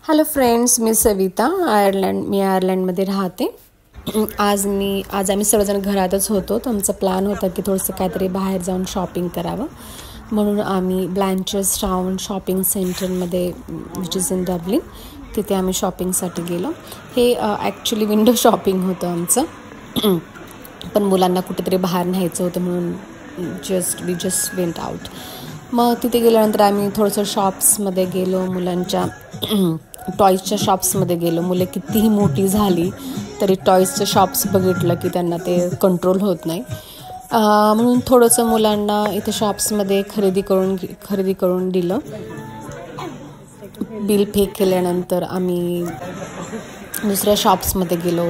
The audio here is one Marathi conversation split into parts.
हॅलो फ्रेंड्स, मी सविता. मी आयर्लंडमध्ये राहते. आज आम्ही सर्वजण घरातच होतो. तर आमचा प्लॅन होता की थोडंसं काहीतरी बाहेर जाऊन शॉपिंग करावं, म्हणून आम्ही ब्लँचेस टाउन शॉपिंग सेंटरमध्ये विच इज इन डब्लिन, तिथे आम्ही शॉपिंगसाठी गेलो. हे ॲक्च्युली विंडो शॉपिंग होतं आमचं, पण मुलांना कुठेतरी बाहेर न्यायचं होतं म्हणून वी जस्ट वेंट आउट. मग तिथे गेल्यानंतर आम्ही थोडंसं शॉप्समध्ये गेलो, मुलांच्या टॉईजच्या शॉप्समध्ये गेलो. मुले कितीही मोठी झाली तरी टॉईजचं शॉप्स बघितलं की त्यांना ते कंट्रोल होत नाही, म्हणून थोडंसं मुलांना इथे शॉप्समध्ये खरेदी करून दिलं. बिल पे केल्यानंतर आम्ही दुसऱ्या शॉप्समध्ये गेलो.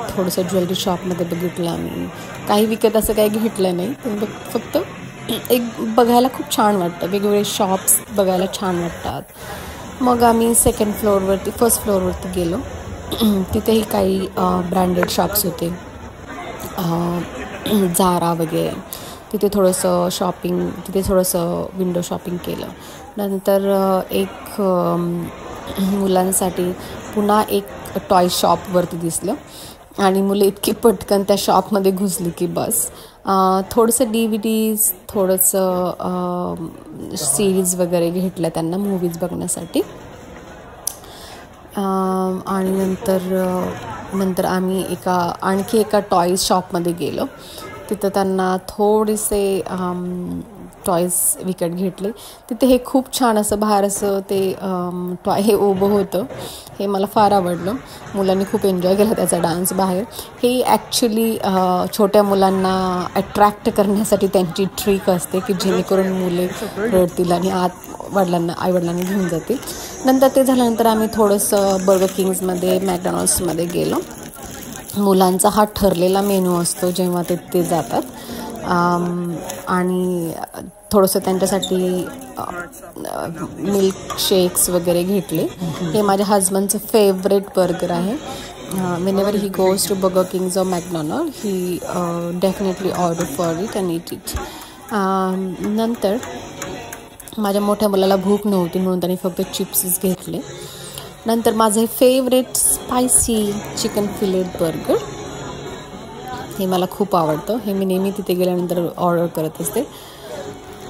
थोडंसं ज्वेलरी शॉपमध्ये बघितलं आम्ही. काही विकत असं काही घेतलं नाही, पण फक्त एक बघायला खूप छान वाटतं, वेगवेगळे शॉप्स बघायला छान वाटतात. मग आम्ही फर्स्ट फ्लोअरवरती गेलो. तिथेही काही ब्रँडेड शॉप्स होते, झारा वगैरे. तिथे थोडंसं विंडो शॉपिंग केलं. नंतर एक मुलांसाठी पुन्हा एक टॉय शॉपवरती दिसलं आणि मुलं इतकी पटकन त्या शॉपमध्ये घुसली की बस. थोडंसं DVDs, थोडंसं सिरीज वगैरे घेतल्या त्यांना मूवीज बघण्यासाठी. आणि नंतर आम्ही आणखी एका टॉईज शॉपमध्ये गेलो. तिथं त्यांना थोडेसे टॉईज विकत घेतले. तिथे हे खूप छान असं बाहेर असं ते टॉय हे उभं होतं, हे मला फार आवडलं. मुलांनी खूप एन्जॉय केला त्याचा डान्स बाहेर. हे ॲक्च्युली छोट्या मुलांना अट्रॅक्ट करण्यासाठी त्यांची ट्रिक असते की जेणेकरून मुले रडतील आणि आईवडिलांना घेऊन जातील. नंतर ते झाल्यानंतर आम्ही थोडंसं बर्गर किंग्समध्ये, मॅकडॉनल्ड्समध्ये गेलो. मुलांचा हा ठरलेला मेनू असतो जेव्हा ते जातात. आणि थोडंसं त्यांच्यासाठी मिल्क शेक्स वगैरे घेतले. हे माझ्या हजबंडचं फेवरेट बर्गर आहे. whenever he goes to Burger Kings or McDonald's, he definitely order for it and eat it. नंतर माझ्या मोठ्या मुलाला भूक नव्हती म्हणून त्यांनी फक्त चिप्सच घेतले. नंतर माझे favourite spicy chicken fillet burger, हे मला खूप आवडतं. हे मी नेहमी तिथे गेल्यानंतर ऑर्डर करत असते.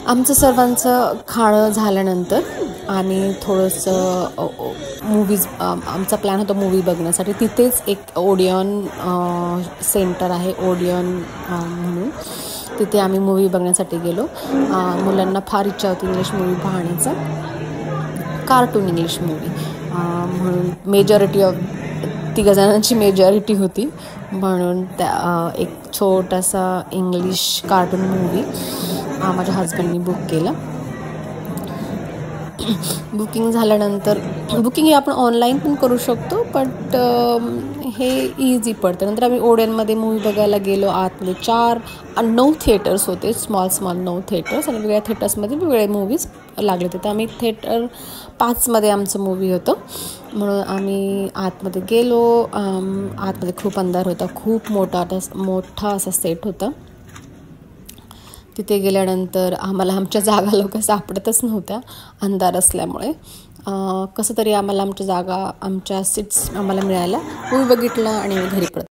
आमचं सर्वांचं खाणं झाल्यानंतर आम्ही थोडंसं आमचा प्लॅन होता मूवी बघण्यासाठी. तिथेच एक ओडियन सेंटर आहे, ओडियन म्हणून. तिथे आम्ही मूवी बघण्यासाठी गेलो. मुलांना फार इच्छा होती इंग्लिश मूवी पाहण्याचा, कार्टून इंग्लिश मूवी, म्हणून तिघजणांची मेजॉरिटी होती, म्हणून एक छोटासा इंग्लिश कार्टून मूवी माझ्या हजबंडनी बुक केला. बुकिंग झाल्यानंतर बुकिंग हे आपण ऑनलाईन पण करू शकतो, बट हे इझी पडतं. नंतर आम्ही ओडियनमध्ये मूवी बघायला गेलो. आतमध्ये 9 थिएटर्स होते, स्मॉल 9 थिएटर्स, आणि वेगळ्या थिएटर्समध्ये वेगवेगळे मूवीज लागले होते. तर आम्ही थिएटर 5मध्ये आमचं मूवी होतं, म्हणून आम्ही आतमध्ये गेलो. आतमध्ये खूप अंधार होता, खूप मोठा असा सेट होता. तिथे गेल्यानंतर आम्हाला आमच्या जागा लवकर सापडतच नव्हत्या अंधार असल्यामुळे. कसं तरी आमच्या सीट्स आम्हाला मिळाल्या. मूवी बघितला आणि घरी परत